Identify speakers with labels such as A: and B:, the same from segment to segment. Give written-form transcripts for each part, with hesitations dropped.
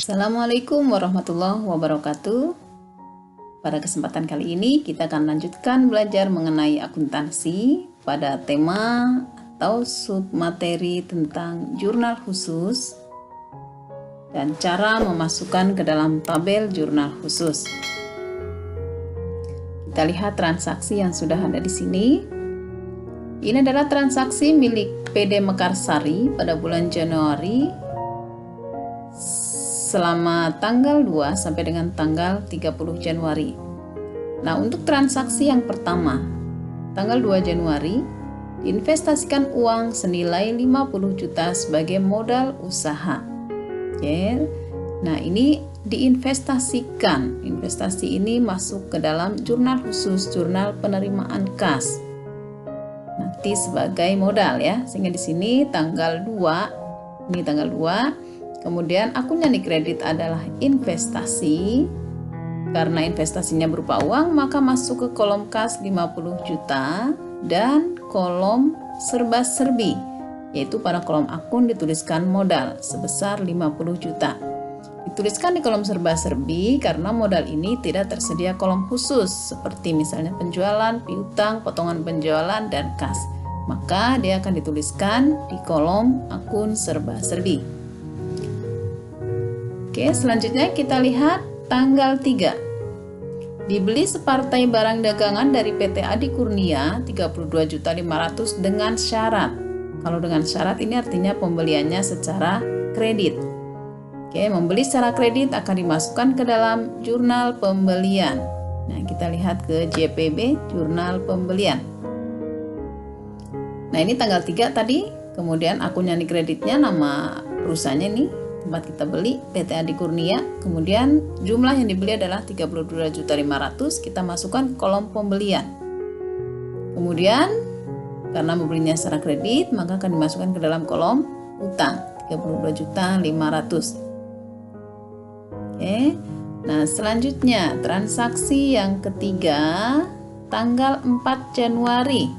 A: Assalamualaikum warahmatullahi wabarakatuh. Pada kesempatan kali ini kita akan lanjutkan belajar mengenai akuntansi pada tema atau submateri tentang jurnal khusus dan cara memasukkan ke dalam tabel jurnal khusus. Kita lihat transaksi yang sudah ada di sini. Ini adalah transaksi milik PD Mekarsari pada bulan Januari selama tanggal 2 sampai dengan tanggal 30 Januari. Nah, untuk transaksi yang pertama, tanggal 2 Januari, diinvestasikan uang senilai 50 juta sebagai modal usaha. Oke. Nah, ini diinvestasikan. Investasi ini masuk ke dalam jurnal khusus, jurnal penerimaan kas. Nanti sebagai modal ya. Sehingga di sini tanggal 2, ini tanggal 2. Kemudian akun yang dikredit adalah investasi. Karena investasinya berupa uang, maka masuk ke kolom kas 50 juta dan kolom serba-serbi, yaitu pada kolom akun dituliskan modal sebesar 50 juta. Dituliskan di kolom serba-serbi karena modal ini tidak tersedia kolom khusus, seperti misalnya penjualan, piutang, potongan penjualan, dan kas. Maka dia akan dituliskan di kolom akun serba-serbi. Oke, selanjutnya kita lihat tanggal 3. Dibeli separtai barang dagangan dari PT Adi Kurnia 32.500.000 dengan syarat. Kalau dengan syarat ini artinya pembeliannya secara kredit. Oke, membeli secara kredit akan dimasukkan ke dalam jurnal pembelian. Nah, kita lihat ke JPB, jurnal pembelian. Nah, ini tanggal 3 tadi. Kemudian akun yang dikreditnya, nama perusahaannya ini, tempat kita beli, PT Adi Kurnia. Kemudian jumlah yang dibeli adalah 32.500.000, kita masukkan ke kolom pembelian. Kemudian karena membelinya secara kredit, maka akan dimasukkan ke dalam kolom utang 32.500.000. Oke. Nah, selanjutnya transaksi yang ketiga, tanggal 4 Januari.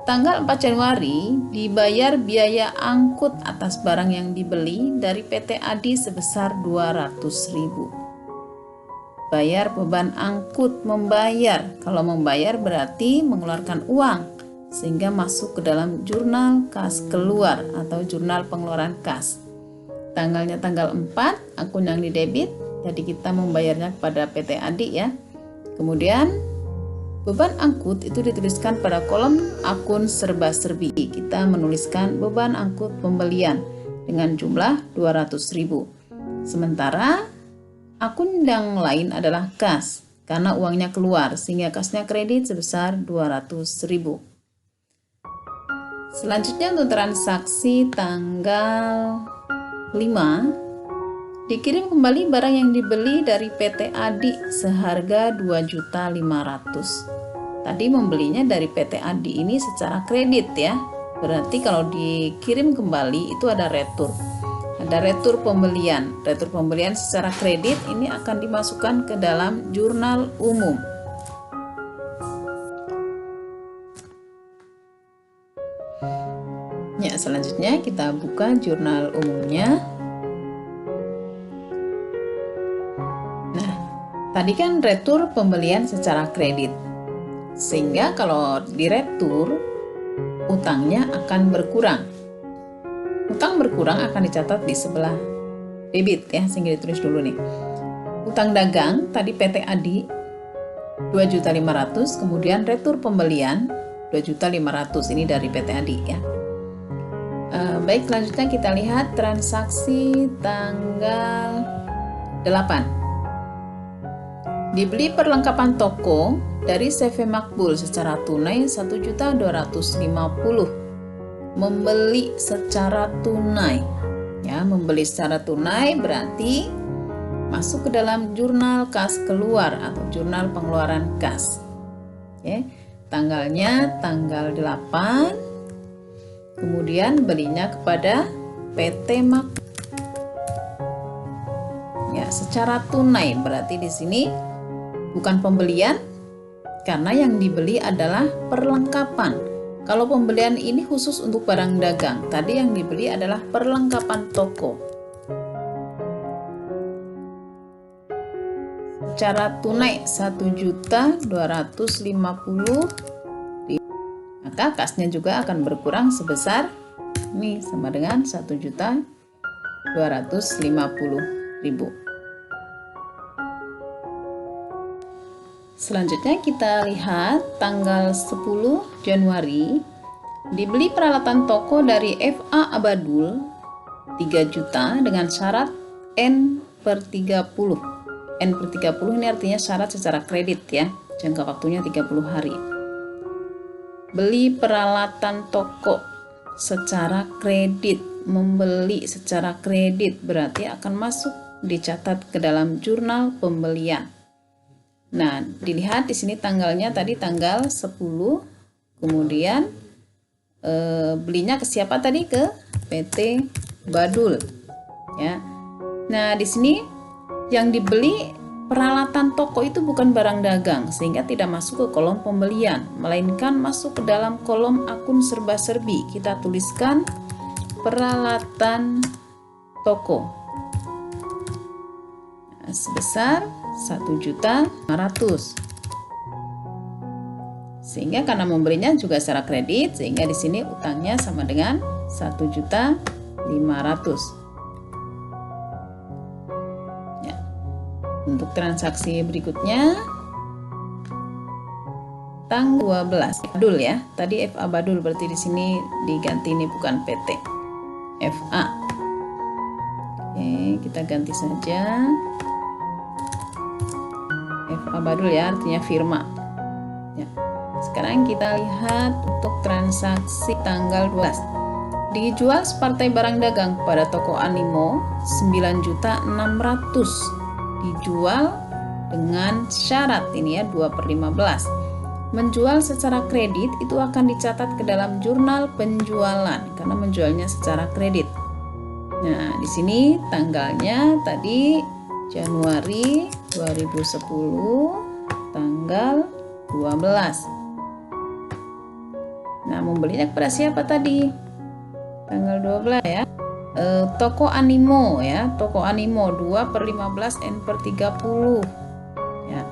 A: Tanggal 4 Januari dibayar biaya angkut atas barang yang dibeli dari PT Adi sebesar 200.000. Bayar beban angkut, membayar. Kalau membayar berarti mengeluarkan uang, sehingga masuk ke dalam jurnal kas keluar atau jurnal pengeluaran kas. Tanggalnya tanggal 4, akun yang didebit, jadi kita membayarnya kepada PT Adi ya. Kemudian beban angkut itu dituliskan pada kolom akun serba-serbi. Kita menuliskan beban angkut pembelian dengan jumlah 200.000. Sementara akun yang lain adalah kas, karena uangnya keluar, sehingga kasnya kredit sebesar 200.000. Selanjutnya untuk transaksi tanggal 5, dikirim kembali barang yang dibeli dari PT Adi seharga 2.500.000. Tadi membelinya dari PT Adi ini secara kredit ya. Berarti kalau dikirim kembali itu ada retur. Ada retur pembelian. Retur pembelian secara kredit ini akan dimasukkan ke dalam jurnal umum. Ya, selanjutnya kita buka jurnal umumnya. Tadi kan retur pembelian secara kredit, sehingga kalau diretur utangnya akan berkurang. Utang berkurang akan dicatat di sebelah debit ya, sehingga ditulis dulu nih. Utang dagang tadi PT Adi 2.500.000, kemudian retur pembelian 2.500.000, ini dari PT Adi ya. Baik, selanjutnya kita lihat transaksi tanggal 8. Dibeli perlengkapan toko dari CV Makbul secara tunai 1.250.000. Membeli secara tunai. Ya, membeli secara tunai berarti masuk ke dalam jurnal kas keluar atau jurnal pengeluaran kas. Oke, tanggalnya tanggal 8. Kemudian belinya kepada PT Makbul. Ya, secara tunai berarti di sini bukan pembelian, karena yang dibeli adalah perlengkapan. Kalau pembelian ini khusus untuk barang dagang, tadi yang dibeli adalah perlengkapan toko. secara tunai 1.250.000, maka kasnya juga akan berkurang sebesar ini sama dengan 1.250.000. Selanjutnya kita lihat tanggal 10 Januari dibeli peralatan toko dari FA Abadul 3 juta dengan syarat N/30. N/30 ini artinya syarat secara kredit ya, jangka waktunya 30 hari. Beli peralatan toko secara kredit, membeli secara kredit berarti akan masuk dicatat ke dalam jurnal pembelian. Nah, dilihat di sini tanggalnya tadi tanggal 10, kemudian belinya ke siapa tadi? Ke PT Badul ya. Nah, di sini yang dibeli peralatan toko itu bukan barang dagang, sehingga tidak masuk ke kolom pembelian, melainkan masuk ke dalam kolom akun serba-serbi. Kita tuliskan peralatan toko sebesar 1.500.000. Sehingga karena membelinya juga secara kredit, sehingga di sini utangnya sama dengan 1.500.000. Ya. Untuk transaksi berikutnya tanggal 12 Badul ya. Tadi FA Badul, berarti di sini diganti, ini bukan PT. FA. Oke, kita ganti saja. FA Badul ya, artinya firma. Ya. Sekarang kita lihat untuk transaksi tanggal 12. Dijual separtai barang dagang pada toko Animo 9.600.000. Dijual dengan syarat ini ya 2/15. Menjual secara kredit itu akan dicatat ke dalam jurnal penjualan karena menjualnya secara kredit. Nah, di sini tanggalnya tadi Januari 2010 tanggal 12. Nah, membelinya kepada siapa tadi? Tanggal 12 ya. Toko Animo ya, toko Animo 2/15 N/30 ya.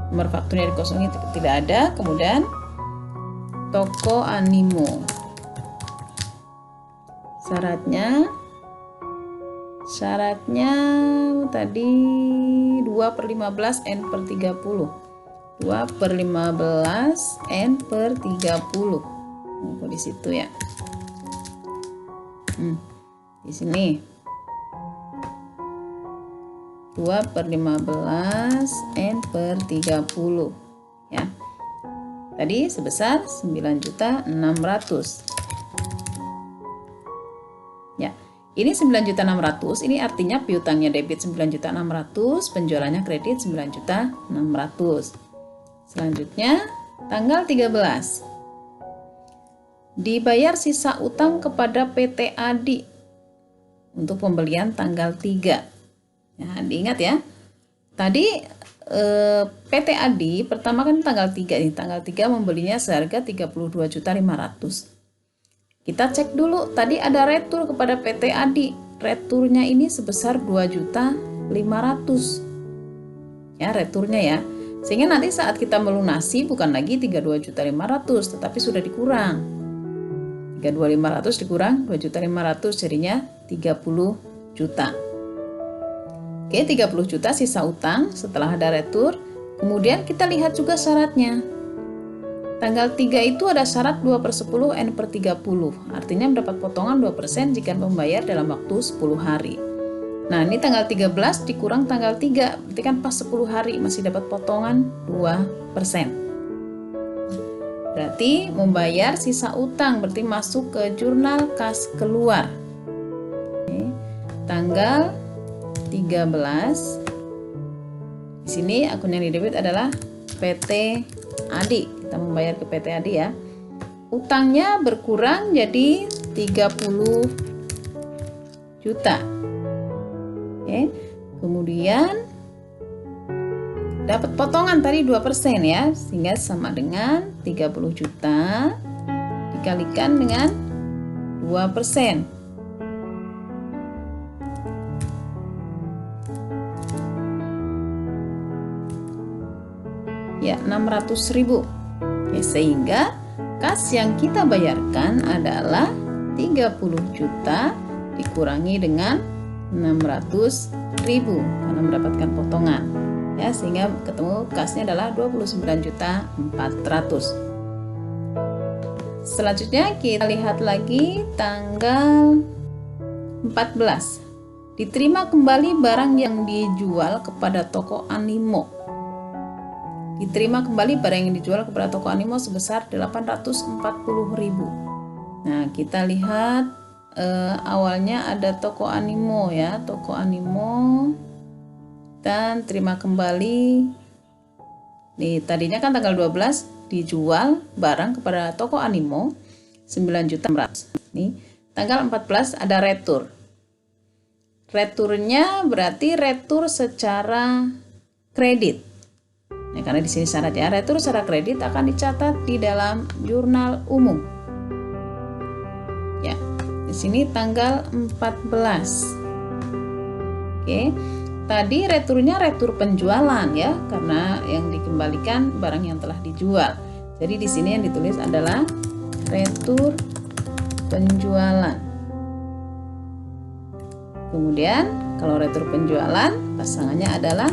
A: Nomor fakturnya dikosongi tidak ada. Kemudian toko Animo, syaratnya tadi 2/15 N/30. 2/15 N/30. Di situ ya. Di sini 2/15 N/30 ya. Tadi sebesar 9.600.000. Ya. Ini 9.600.000, ini artinya piutangnya debit 9.600.000, penjualannya kredit 9.600.000. Selanjutnya tanggal 13. Dibayar sisa utang kepada PT Adi untuk pembelian tanggal 3. Ya, diingat ya. Tadi PT Adi pertama kan tanggal 3 nih. Tanggal 3 membelinya seharga 32.500.000. Kita cek dulu, tadi ada retur kepada PT Adi. Returnya ini sebesar 2.500.000. Ya, returnya ya. Sehingga nanti saat kita melunasi bukan lagi 32.500.000, tetapi sudah dikurang. 32.500 dikurang 2.500.000 jadinya 30 juta. Oke, 30 juta sisa utang setelah ada retur. Kemudian kita lihat juga syaratnya. Tanggal 3 itu ada syarat 2/10 N/30. Artinya mendapat potongan 2% jika membayar dalam waktu 10 hari. Nah, ini tanggal 13 dikurang tanggal 3. Berarti kan pas 10 hari masih dapat potongan 2%. Berarti membayar sisa utang, berarti masuk ke jurnal kas keluar. Oke, tanggal 13. Di sini akun yang didebit adalah PT Adi. Kita membayar ke PT Adi ya. Utangnya berkurang jadi 30 juta. Oke. Kemudian dapat potongan tadi 2% ya, sehingga sama dengan 30 juta dikalikan dengan 2%. Ya, 600.000. Oke, sehingga kas yang kita bayarkan adalah 30 juta dikurangi dengan 600.000 karena mendapatkan potongan. Ya, sehingga ketemu kasnya adalah 29.400.000. Selanjutnya kita lihat lagi tanggal 14. Diterima kembali barang yang dijual kepada toko animo. Diterima kembali barang yang dijual kepada toko animo sebesar 840.000. Nah, kita lihat awalnya ada toko animo ya, toko animo, dan terima kembali. Nih, tadinya kan tanggal 12 dijual barang kepada toko animo 9.600.000. Nih, tanggal 14 ada retur. Returnya berarti retur secara kredit. Nah, karena di sini syaratnya retur secara kredit akan dicatat di dalam jurnal umum. Ya, di sini tanggal 14. Oke. Tadi returnya retur penjualan ya, karena yang dikembalikan barang yang telah dijual. Jadi di sini yang ditulis adalah retur penjualan. Kemudian kalau retur penjualan pasangannya adalah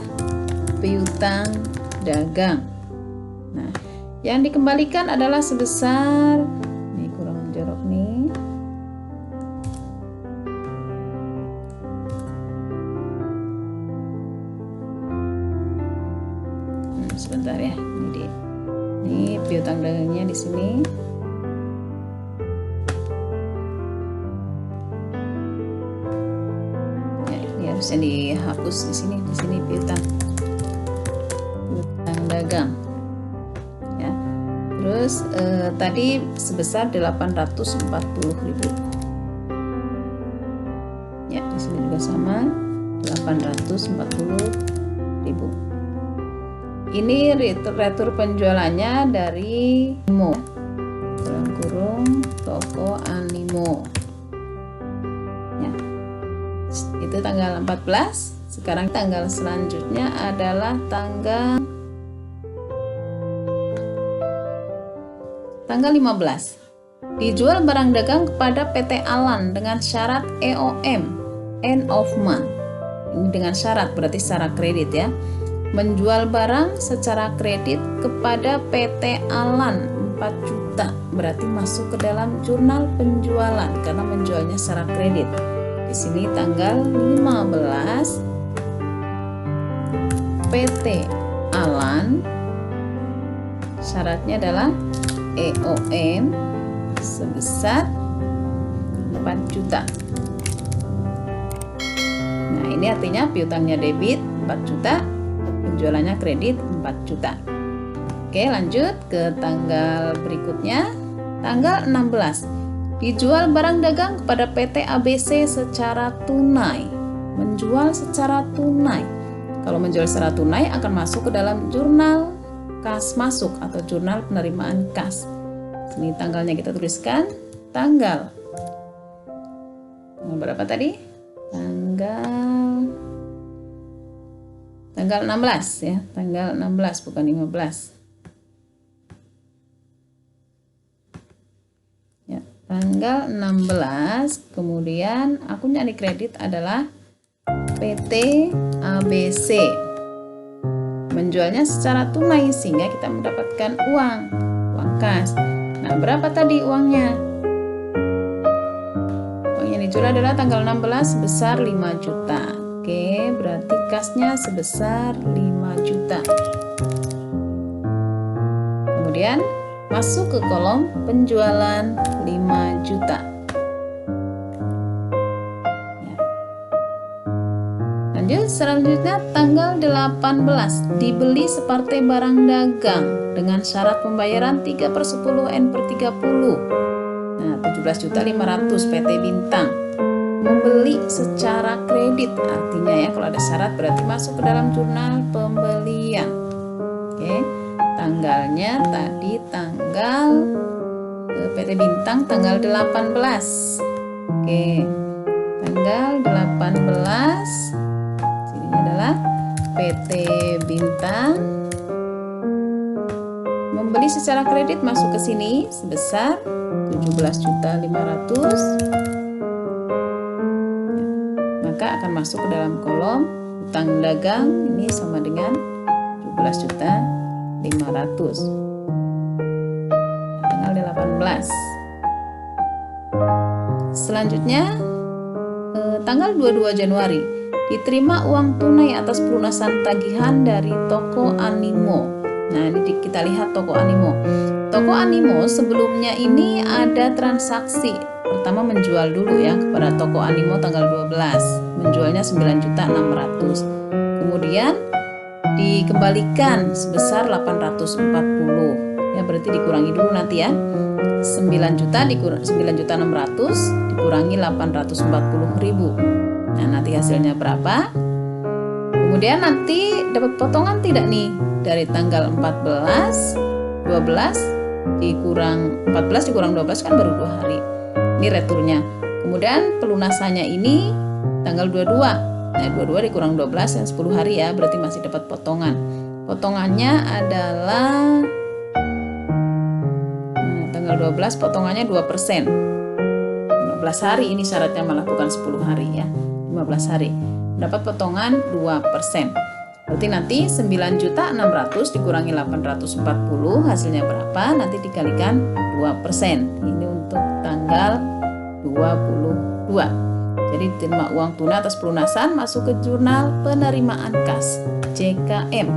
A: piutang dagang. Nah, yang dikembalikan adalah sebesar, ini kurang jorok nih, sebentar ya, ini piutang dagangnya di sini. Ya, ini harusnya dihapus di sini piutang dagang ya. Terus tadi sebesar 840.000 ya, di sini juga sama 840.000. Ini retur penjualannya dari animo, kurung toko animo ya. Itu tanggal 14. Sekarang tanggal selanjutnya adalah tanggal 15. Dijual barang dagang kepada PT Alan dengan syarat EOM, end of month. Ini dengan syarat, berarti secara kredit ya. Menjual barang secara kredit kepada PT Alan 4 juta, berarti masuk ke dalam jurnal penjualan karena menjualnya secara kredit. Di sini tanggal 15. PT Alan syaratnya adalah EOM sebesar 4 juta. Nah, ini artinya piutangnya debit 4 juta, penjualannya kredit 4 juta. Oke, lanjut ke tanggal berikutnya, tanggal 16. Dijual barang dagang kepada PT ABC secara tunai. Menjual secara tunai. Kalau menjual secara tunai akan masuk ke dalam jurnal kas masuk atau jurnal penerimaan kas. Ini tanggalnya kita tuliskan, tanggal berapa tadi? Tanggal 16 ya, tanggal 16 bukan 15. Ya, tanggal 16, kemudian akunnya di kredit adalah PT ABC. Menjualnya secara tunai sehingga kita mendapatkan uang kas. Nah, berapa tadi uangnya? Uang yang dijual adalah tanggal 16 sebesar 5 juta. Oke, berarti kasnya sebesar 5 juta. Kemudian masuk ke kolom penjualan 5 juta. Lanjut, selanjutnya tanggal 18 dibeli separtai barang dagang dengan syarat pembayaran 3/10 N/30. Nah, 17.500.000 PT Bintang membeli secara kredit, artinya ya kalau ada syarat berarti masuk ke dalam jurnal pembelian. Oke, tanggalnya tadi tanggal PT Bintang tanggal 18. Oke, tanggal 18 adalah PT Bintang Membeli secara kredit masuk ke sini sebesar 17.500.000. Maka akan masuk ke dalam kolom utang dagang ini sama dengan 17.500.000. Tanggal 18. Selanjutnya tanggal 22 Januari diterima uang tunai atas pelunasan tagihan dari toko Animo. Nah, ini kita lihat toko Animo. Toko Animo sebelumnya ini ada transaksi. Pertama menjual dulu ya kepada toko Animo tanggal 12. Menjualnya 9.600.000. Kemudian dikembalikan sebesar 840. Ya, berarti dikurangi dulu nanti ya. 9.600.000 dikurangi 840.000. Nah, nanti hasilnya berapa? Kemudian nanti dapat potongan tidak nih? Dari tanggal 12 dikurang 12 kan baru 2 hari. Ini returnya. Kemudian pelunasannya ini tanggal 22. Nah, 22 dikurang 12 yang 10 hari ya, berarti masih dapat potongan. Potongannya adalah tanggal 12 potongannya 2%. 15 hari ini syaratnya, malah bukan 10 hari ya. 15 hari dapat potongan 2%. Berarti nanti 9.600.000 dikurangi 840 hasilnya berapa? Nanti dikalikan 2%. Ini untuk tanggal 22. Jadi diterima uang tunai atas pelunasan masuk ke jurnal penerimaan kas JKM.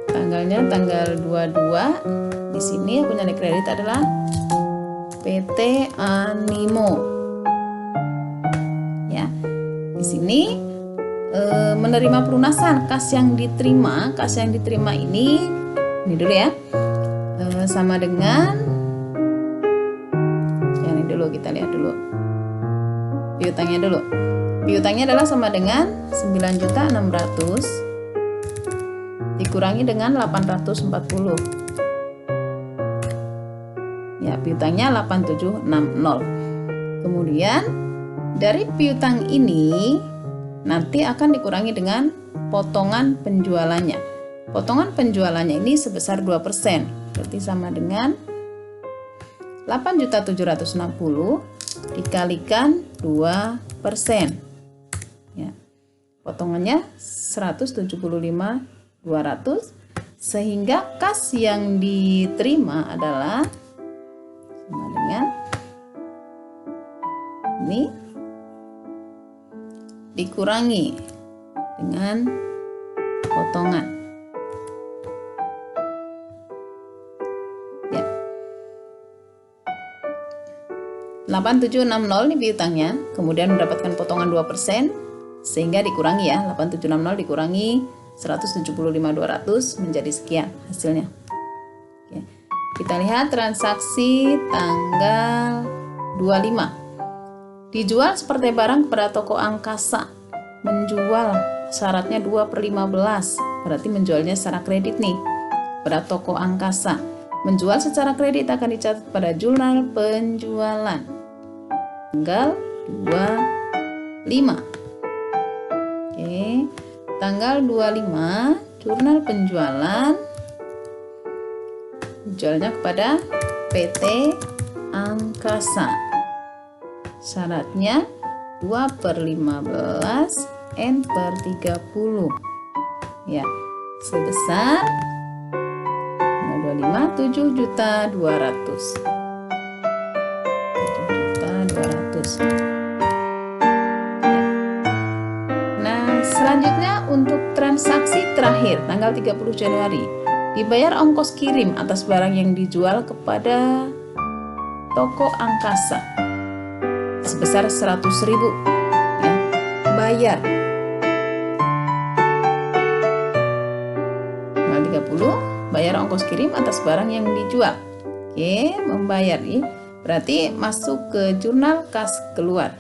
A: Tanggalnya tanggal 22. Di sini yang punya kredit adalah PT Animo. Di sini menerima pelunasan kas yang diterima ini dulu ya, sama dengan ini dulu, kita lihat dulu piutangnya dulu. Piutangnya adalah sama dengan 9.600.000 dikurangi dengan 840. Ya, piutangnya 8760. Kemudian dari piutang ini nanti akan dikurangi dengan potongan penjualannya. Potongan penjualannya ini sebesar 2%. Berarti sama dengan 8.760 dikalikan 2%. Ya. Potongannya 175.200, sehingga kas yang diterima adalah sama dengan ini dikurangi dengan potongan. Ya. 8760 ini piutangnya, kemudian mendapatkan potongan 2%, sehingga dikurangi ya, 8760 dikurangi 175.200 menjadi sekian hasilnya. Oke. Kita lihat transaksi tanggal 25. Dijual seperti barang kepada toko Angkasa. Menjual syaratnya 2/15. Berarti menjualnya secara kredit nih. Pada toko Angkasa. Menjual secara kredit akan dicatat pada jurnal penjualan. Tanggal 25. Oke. Tanggal 25 jurnal penjualan. Jualnya kepada PT Angkasa. Syaratnya 2/15 N/30. Ya, sebesar 25 7.200.000. 7.200.000. Ya. Nah, selanjutnya untuk transaksi terakhir tanggal 30 Januari dibayar ongkos kirim atas barang yang dijual kepada toko Angkasa sebesar 100.000 ya, bayar tanggal 30 bayar ongkos kirim atas barang yang dijual. Oke, membayar ini berarti masuk ke jurnal kas keluar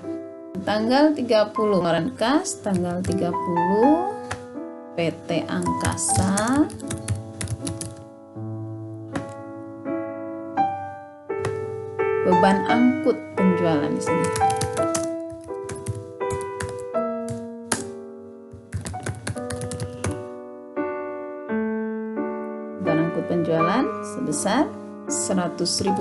A: tanggal 30 pengeluaran kas tanggal 30 PT Angkasa beban angkut penjualan di sini. Beban angkut penjualan sebesar 100.000.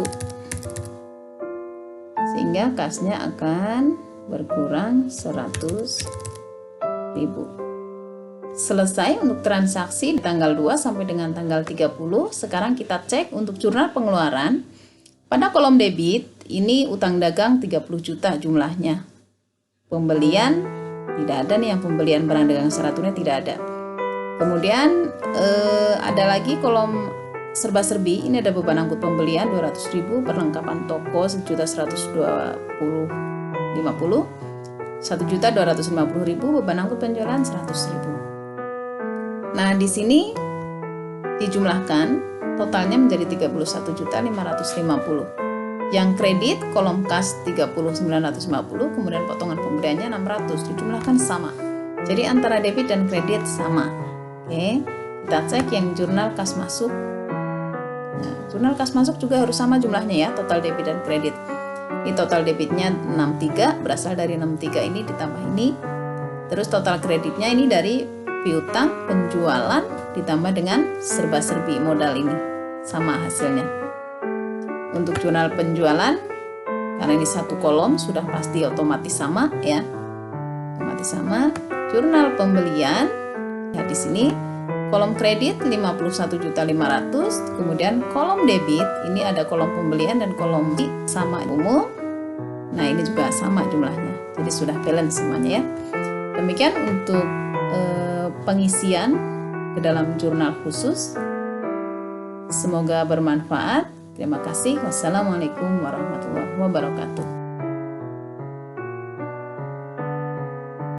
A: Sehingga kasnya akan berkurang 100.000. Selesai untuk transaksi di tanggal 2 sampai dengan tanggal 30. Sekarang kita cek untuk jurnal pengeluaran. Pada kolom debit, ini utang dagang 30 juta jumlahnya. Pembelian tidak ada nih, yang pembelian barang dagang secara tunai tidak ada. Kemudian ada lagi kolom serba-serbi. Ini ada beban angkut pembelian 200.000, perlengkapan toko 1.120.50, 1.250.000, beban angkut penjualan 100.000. Nah, di sini dijumlahkan totalnya menjadi 31.550. Yang kredit kolom kas 30.950, kemudian potongan pembeliannya 600, dijumlahkan sama. Jadi antara debit dan kredit sama. Oke, kita cek yang jurnal kas masuk. Nah, jurnal kas masuk juga harus sama jumlahnya ya, total debit dan kredit. Ini total debitnya 63, berasal dari 63 ini ditambah ini. Terus total kreditnya ini dari piutang, penjualan ditambah dengan serba-serbi modal ini, sama hasilnya. Untuk jurnal penjualan, karena ini satu kolom sudah pasti otomatis sama ya, otomatis sama. Jurnal pembelian, ya di sini kolom kredit 51.500.000, kemudian kolom debit ini ada kolom pembelian dan kolom sama umum. Nah ini juga sama jumlahnya, jadi sudah balance semuanya ya. Demikian untuk pengisian ke dalam jurnal khusus. Semoga bermanfaat. Terima kasih. Wassalamualaikum warahmatullahi wabarakatuh.